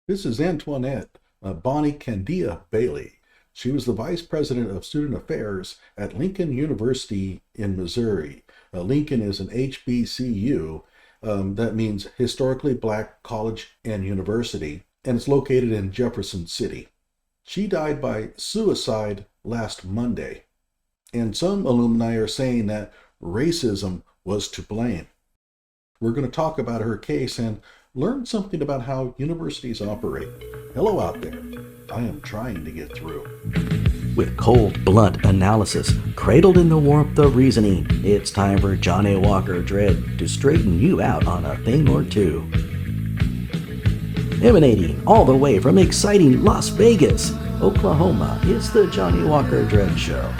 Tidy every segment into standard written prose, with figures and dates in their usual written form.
This is Antoinette Bonnie Candia-Bailey. She was the Vice President of Student Affairs at Lincoln University in Missouri. Lincoln is an HBCU. That means Historically Black College and University, and it's located in Jefferson City. She died by suicide last Monday, and some alumni are saying that racism was to blame. We're going to talk about her case and learn something about how universities operate. Hello out there. I am trying to get through. With cold, blunt analysis, cradled in the warmth of reasoning, it's time for Johnny Walker Dread to straighten you out on a thing or two. Emanating all the way from exciting Las Vegas, Oklahoma, it's the Johnny Walker Dread Show.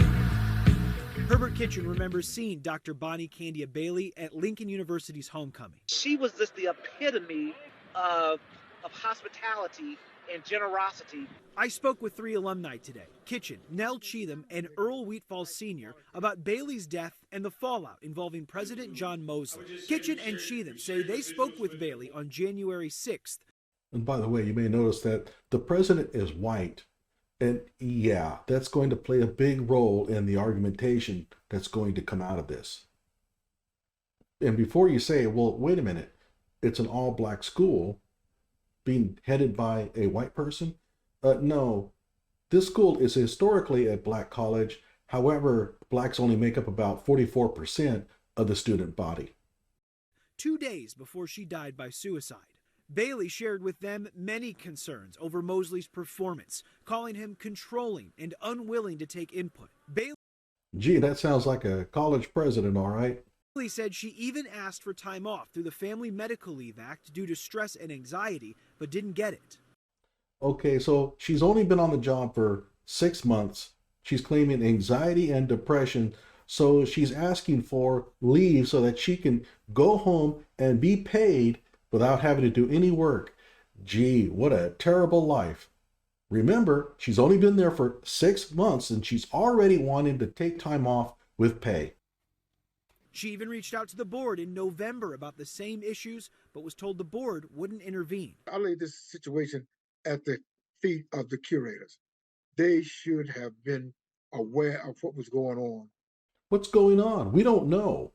Herbert Kitchen remembers seeing Dr. Bonnie Candia-Bailey at Lincoln University's homecoming. She was just the epitome of hospitality and generosity. I spoke with 3 alumni today, Kitchen, Nell Cheatham, and Earl Wheatfall Sr., about Bailey's death and the fallout involving President John Moseley. Kitchen and Cheatham say they spoke with Bailey on January 6th. And by the way, you may notice that the president is white. And yeah, that's going to play a big role in the argumentation that's going to come out of this. And before you say, well, wait a minute, it's an all-black school being headed by a white person? No, this school is historically a black college. However, blacks only make up about 44% of the student body. 2 days before she died by suicide, Bailey shared with them many concerns over Moseley's performance, calling him controlling and unwilling to take input. Gee, that sounds like a college president, all right. Bailey said she even asked for time off through the Family Medical Leave Act due to stress and anxiety, but didn't get it. Okay, so she's only been on the job for 6 months. She's claiming anxiety and depression, so she's asking for leave so that she can go home and be paid without having to do any work. Gee, what a terrible life. Remember, she's only been there for 6 months and she's already wanting to take time off with pay. She even reached out to the board in November about the same issues, but was told the board wouldn't intervene. I lay this situation at the feet of the curators. They should have been aware of what was going on. What's going on? We don't know.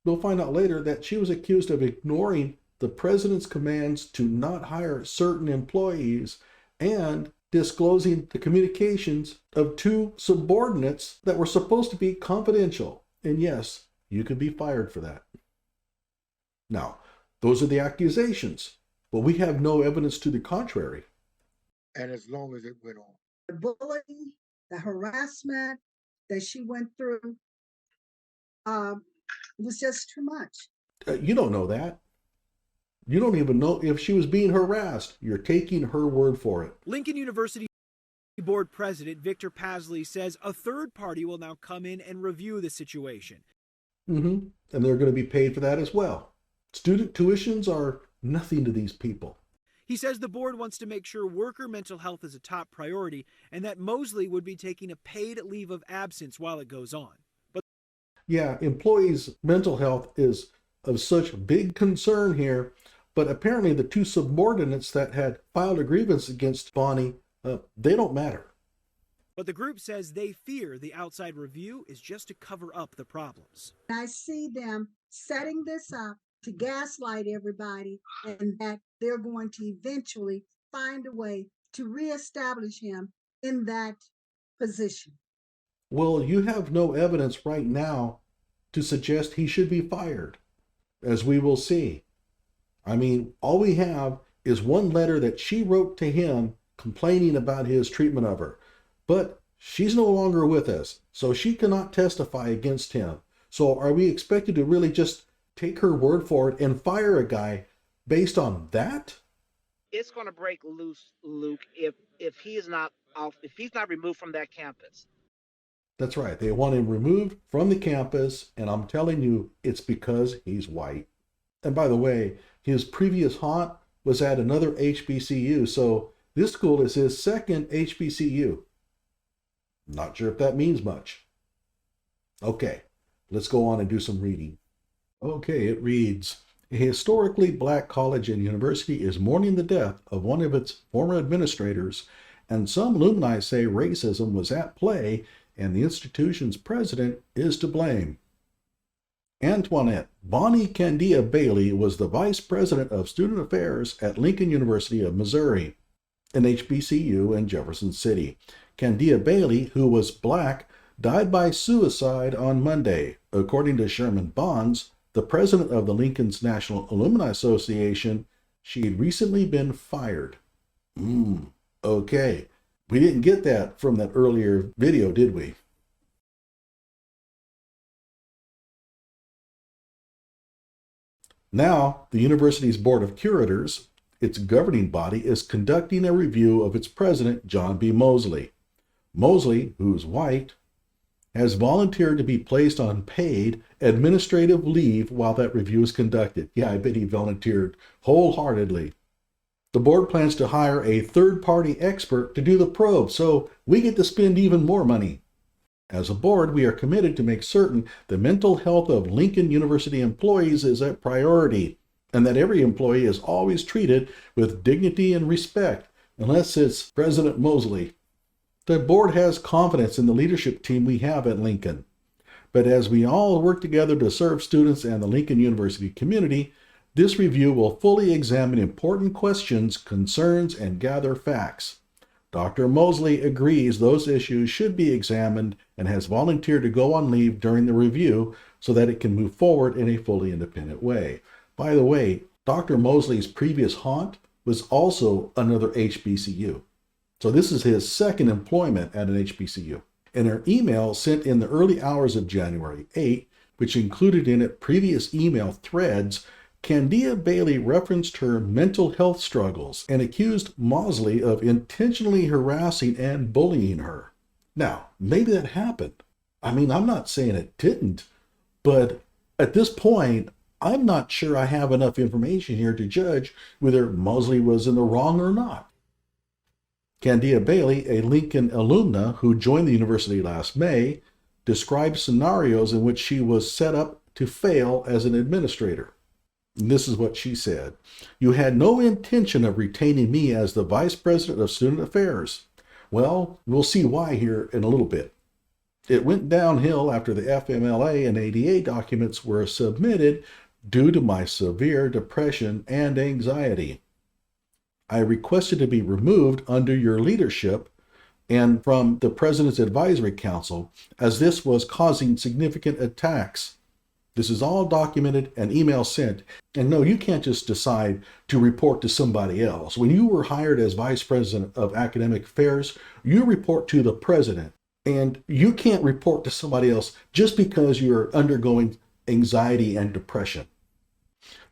We'll find out later that she was accused of ignoring the president's commands to not hire certain employees and disclosing the communications of 2 subordinates that were supposed to be confidential. And yes, you could be fired for that. Now, those are the accusations, but we have no evidence to the contrary. And as long as it went on. The bullying, the harassment that she went through was just too much. You don't know that. You don't even know if she was being harassed. You're taking her word for it. Lincoln University Board President Victor Pasley says a third party will now come in and review the situation. And they're going to be paid for that as well. Student tuitions are nothing to these people. He says the board wants to make sure worker mental health is a top priority and that Moseley would be taking a paid leave of absence while it goes on. But yeah, employees' mental health is of such big concern here, but apparently the 2 subordinates that had filed a grievance against Bonnie, they don't matter. But the group says they fear the outside review is just to cover up the problems. I see them setting this up to gaslight everybody, and that they're going to eventually find a way to reestablish him in that position. Well, you have no evidence right now to suggest he should be fired, as we will see. I mean, all we have is one letter that she wrote to him complaining about his treatment of her. But she's no longer with us, so she cannot testify against him. So are we expected to really just take her word for it and fire a guy based on that? It's going to break loose, Luke, if he is not off, if he's not removed from that campus. That's right. They want him removed from the campus, and I'm telling you, it's because he's white. And by the way, his previous haunt was at another HBCU, so this school is his second HBCU. Not sure if that means much. Okay, let's go on and do some reading. Okay, it reads, A historically black college and university is mourning the death of one of its former administrators, and some alumni say racism was at play and the institution's president is to blame. Antoinette Bonnie Candia-Bailey was the vice president of student affairs at Lincoln University of Missouri, an HBCU in Jefferson City. Candia-Bailey, who was black, died by suicide on Monday. According to Sherman Bonds, the president of the Lincoln's National Alumni Association, she'd recently been fired. Okay. We didn't get that from that earlier video, did we? Now, the university's Board of Curators, its governing body, is conducting a review of its president, John B. Moseley. Moseley, who's white, has volunteered to be placed on paid administrative leave while that review is conducted. Yeah, I bet he volunteered wholeheartedly. The board plans to hire a third-party expert to do the probe, so we get to spend even more money. As a board, we are committed to make certain the mental health of Lincoln University employees is a priority, and that every employee is always treated with dignity and respect, unless it's President Moseley. The board has confidence in the leadership team we have at Lincoln. But as we all work together to serve students and the Lincoln University community, this review will fully examine important questions, concerns, and gather facts. Dr. Moseley agrees those issues should be examined and has volunteered to go on leave during the review so that it can move forward in a fully independent way. By the way, Dr. Moseley's previous haunt was also another HBCU. So this is his second employment at an HBCU. In her email sent in the early hours of January 8, which included in it previous email threads, Candia-Bailey referenced her mental health struggles and accused Moseley of intentionally harassing and bullying her. Now, maybe that happened. I mean, I'm not saying it didn't, but at this point, I'm not sure I have enough information here to judge whether Moseley was in the wrong or not. Candia-Bailey, a Lincoln alumna who joined the university last May, described scenarios in which she was set up to fail as an administrator. And this is what she said. "You had no intention of retaining me as the vice president of student affairs. Well, we'll see why here in a little bit. It went downhill after the FMLA and ADA documents were submitted due to my severe depression and anxiety. I requested to be removed under your leadership and from the President's Advisory Council, as this was causing significant attacks. This is all documented and email sent. And no, you can't just decide to report to somebody else. When you were hired as Vice President of Academic Affairs, you report to the President. And you can't report to somebody else just because you're undergoing anxiety and depression."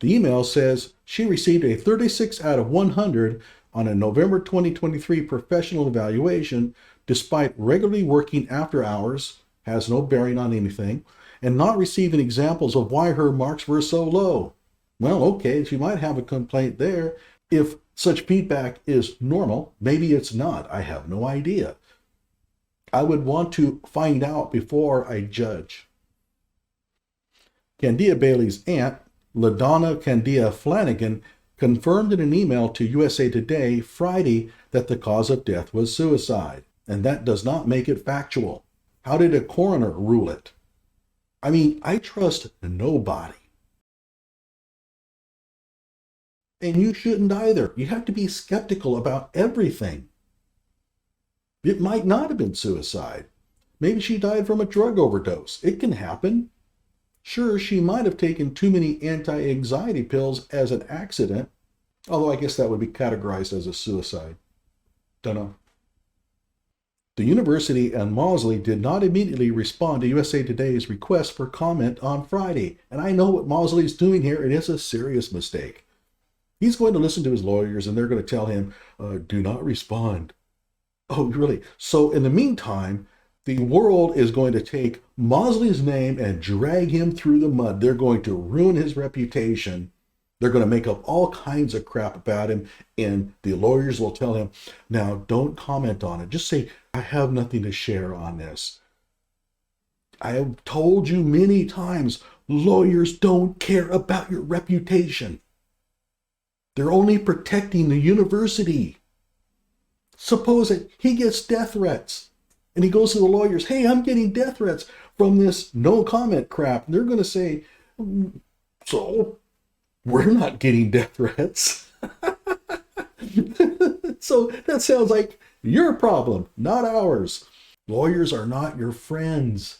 The email says she received a 36 out of 100 on a November 2023 professional evaluation, despite regularly working after hours, has no bearing on anything, and not receiving examples of why her marks were so low. Well, okay, she might have a complaint there. If such feedback is normal, maybe it's not. I have no idea. I would want to find out before I judge. Candia-Bailey's aunt, LaDonna Candia Flanagan, confirmed in an email to USA Today Friday that the cause of death was suicide, and that does not make it factual. How did a coroner rule it? I mean, I trust nobody. And you shouldn't either. You have to be skeptical about everything. It might not have been suicide. Maybe she died from a drug overdose. It can happen. Sure, she might have taken too many anti-anxiety pills as an accident, although I guess that would be categorized as a suicide. Dunno. The university and Moseley did not immediately respond to USA Today's request for comment on Friday. And I know what Moseley's doing here. It is a serious mistake. He's going to listen to his lawyers and they're going to tell him, do not respond. Oh, really? So in the meantime, the world is going to take Moseley's name and drag him through the mud. They're going to ruin his reputation. They're going to make up all kinds of crap about him, and the lawyers will tell him, now don't comment on it. Just say, I have nothing to share on this. I have told you many times, Lawyers don't care about your reputation. They're only protecting the university. Suppose that he gets death threats and he goes to the lawyers, hey, I'm getting death threats from this no comment crap. And they're going to say, so we're not getting death threats. So that sounds like your problem, not ours. Lawyers are not your friends.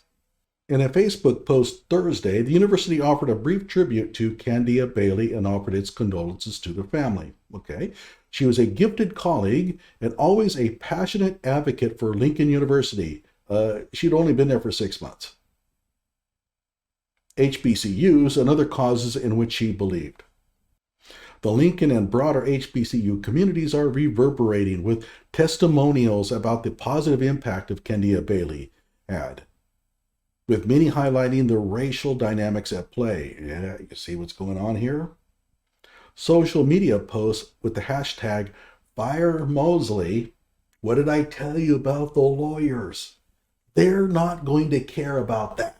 In a Facebook post Thursday, the university offered a brief tribute to Candia-Bailey and offered its condolences to the family. Okay. She was a gifted colleague and always a passionate advocate for Lincoln University. She'd only been there for 6 months. HBCUs and other causes in which she believed. The Lincoln and broader HBCU communities are reverberating with testimonials about the positive impact of Candia-Bailey had, with many highlighting the racial dynamics at play. Yeah, you see what's going on here? Social media posts with the hashtag #FireMoseley. What did I tell you about the lawyers? They're not going to care about that.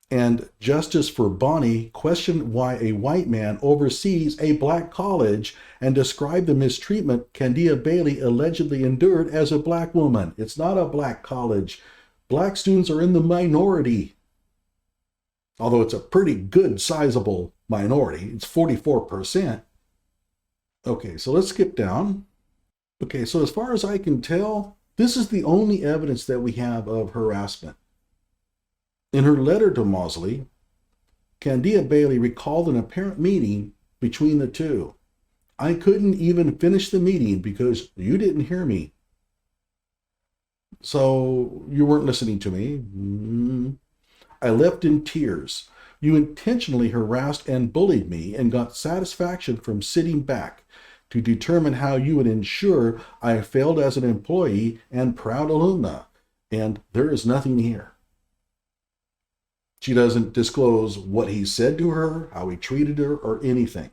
And Justice for Bonnie questioned why a white man oversees a black college and described the mistreatment Candia-Bailey allegedly endured as a black woman. It's not a black college. Black students are in the minority. Although it's a pretty good sizable minority. It's 44%. Okay, so let's skip down. Okay, so as far as I can tell, this is the only evidence that we have of harassment. In her letter to Moseley, Candia-Bailey recalled an apparent meeting between the two. I couldn't even finish the meeting because you didn't hear me. So you weren't listening to me. I left in tears. You intentionally harassed and bullied me and got satisfaction from sitting back to determine how you would ensure I failed as an employee and proud alumna. And there is nothing here. She doesn't disclose what he said to her, how he treated her, or anything.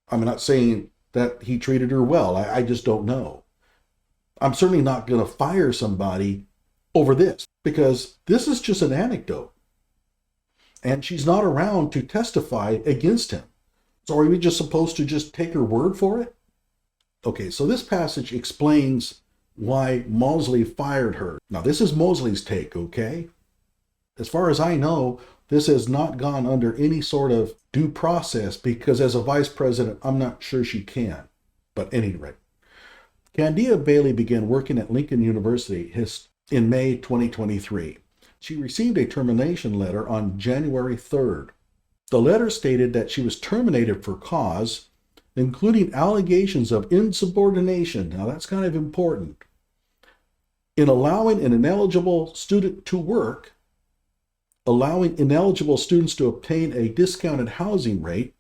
I'm not saying that he treated her well. I just don't know. I'm certainly not going to fire somebody over this because this is just an anecdote. And she's not around to testify against him. So are we just supposed to just take her word for it? Okay, so this passage explains why Moseley fired her. Now, this is Moseley's take, okay? As far as I know, this has not gone under any sort of due process because as a vice president, I'm not sure she can. But at any rate, Candia-Bailey began working at Lincoln University in May 2023. She received a termination letter on January 3rd. The letter stated that she was terminated for cause, including allegations of insubordination. Now that's kind of important. In allowing an ineligible student to work, allowing ineligible students to obtain a discounted housing rate,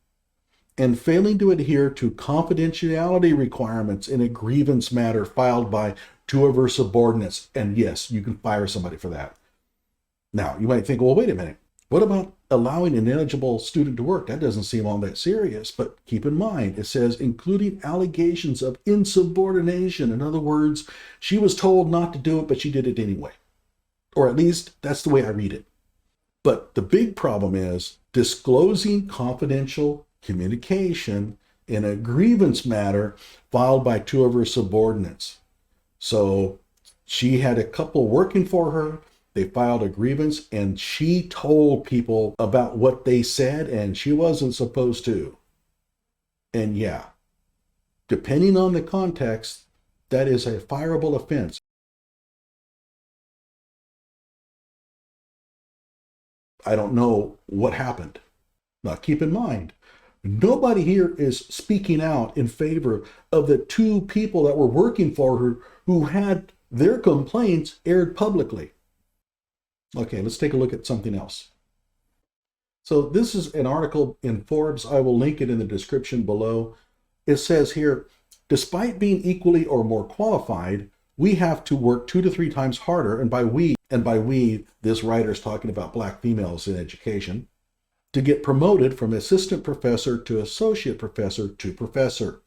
and failing to adhere to confidentiality requirements in a grievance matter filed by two of her subordinates. And yes, you can fire somebody for that. Now, you might think, well, wait a minute. What about allowing an ineligible student to work? That doesn't seem all that serious. But keep in mind, it says, including allegations of insubordination. In other words, she was told not to do it, but she did it anyway. Or at least that's the way I read it. But the big problem is disclosing confidential communication in a grievance matter filed by two of her subordinates. So she had a couple working for her. They filed a grievance and she told people about what they said and she wasn't supposed to. And yeah, depending on the context, that is a fireable offense. I don't know what happened. Now keep in mind, nobody here is speaking out in favor of the two people that were working for her who had their complaints aired publicly. Okay, let's take a look at something else. So this is an article in Forbes. I will link it in the description below. It says here, despite being equally or more qualified, we have to work 2 to 3 times harder. And by we, this writer is talking about black females in education, to get promoted from assistant professor to associate professor to professor.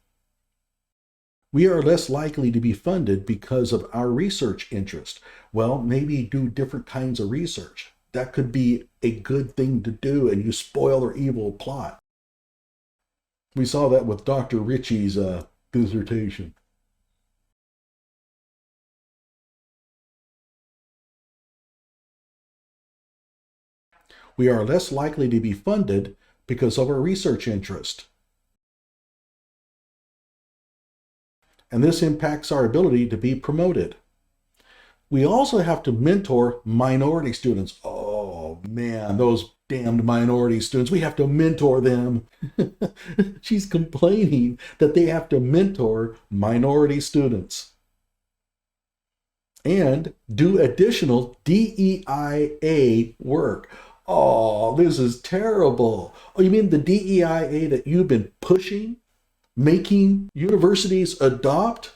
We are less likely to be funded because of our research interest. Well, maybe do different kinds of research. That could be a good thing to do, and you spoil their evil plot. We saw that with Dr. Ritchie's dissertation. We are less likely to be funded because of our research interest. And this impacts our ability to be promoted. We also have to mentor minority students. Oh man, those damned minority students, we have to mentor them. She's complaining that they have to mentor minority students. And do additional DEIA work. Oh, this is terrible. Oh, you mean the DEIA that you've been pushing, making universities adopt?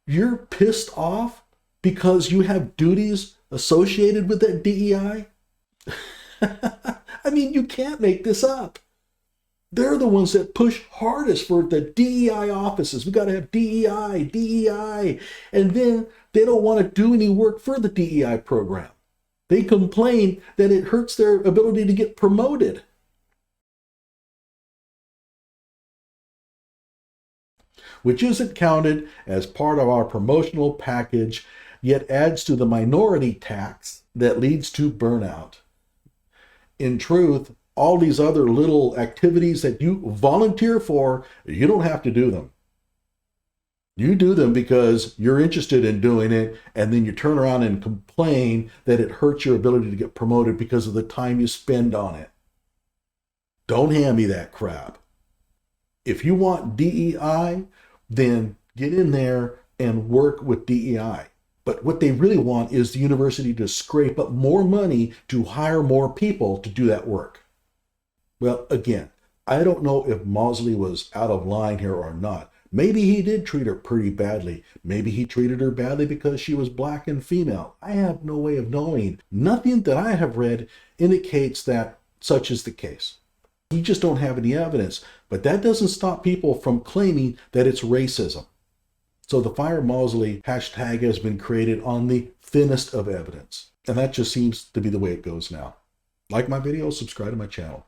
You're pissed off because you have duties associated with that DEI? I mean, you can't make this up. They're the ones that push hardest for the DEI offices. We got to have DEI, DEI. And then they don't want to do any work for the DEI program. They complain that it hurts their ability to get promoted. Which isn't counted as part of our promotional package, yet adds to the minority tax that leads to burnout. In truth, all these other little activities that you volunteer for, you don't have to do them. You do them because you're interested in doing it, and then you turn around and complain that it hurts your ability to get promoted because of the time you spend on it. Don't hand me that crap. If you want DEI, then get in there and work with DEI. But what they really want is the university to scrape up more money to hire more people to do that work. Well, again, I don't know if Moseley was out of line here or not. Maybe he did treat her pretty badly. Maybe he treated her badly because she was black and female. I have no way of knowing. Nothing that I have read indicates that such is the case. We just don't have any evidence. But that doesn't stop people from claiming that it's racism. So the Fire Moseley hashtag has been created on the thinnest of evidence. And that just seems to be the way it goes now. Like my video, subscribe to my channel.